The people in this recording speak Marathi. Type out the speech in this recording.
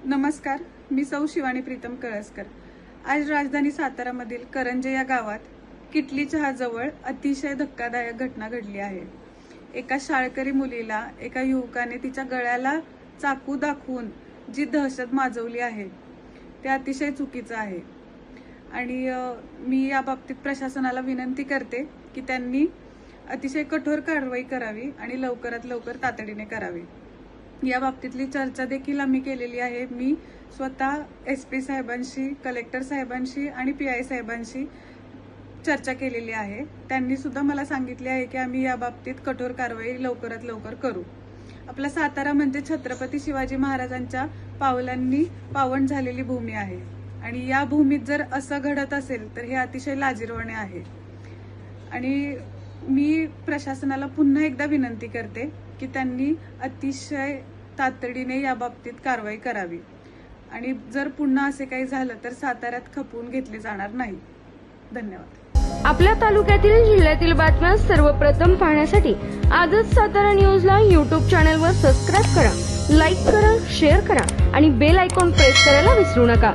नमस्कार, मी सौ शिवानी प्रीतम कळसकर। आज राजधानी सातारामधील करंजे या गावात किटली चहाजवळ अतिशय धक्कादायक घटना घडली आहे। एका शाळकरी मुलीला एका युवकाने तिच्या गळ्याला चाकू दाखवून जी दहशत माजवली आहे ते अतिशय चुकीचं आहे आणि मी या बाबतीत प्रशासनाला विनंती करते की त्यांनी अतिशय कठोर कारवाई करावी आणि लवकरात लवकर तातडीने करावी। या बाबतीतली चर्चा देखील आम्ही केलेली आहे। मी स्वतः एसपी साहेबांशी, कलेक्टर साहेबांशी आणि पीआय साहेबांशी चर्चा केलेली आहे। त्यांनी सुद्धा मला सांगितले आहे की आम्ही या बाबतीत कठोर कारवाई लवकरात लवकर करू। आपला सातारा म्हणजे छत्रपती शिवाजी महाराजांच्या पावलांनी पावन झालेली भूमी आहे आणि या भूमीत जर असं घडत असेल तर हे अतिशय लाजिरवाणे आहे आणि मी प्रशासनाला पुन्हा एकदा विनंती करते की त्यांनी अतिशय तातडीने या बाबतीत कारवाई करावी आणि जर पुन्हा असे काही झालं तर साताऱ्यात खपवून घेतले जाणार नाही। धन्यवाद। आपल्या तालुक्यातील जिल्ह्यातील बातम्या सर्वप्रथम पाहण्यासाठी आजच सातारा न्यूजला YouTube चॅनलवर सबस्क्राइब करा, लाईक करा, शेअर करा आणि बेल आयकॉन प्रेस करायला विसरू नका।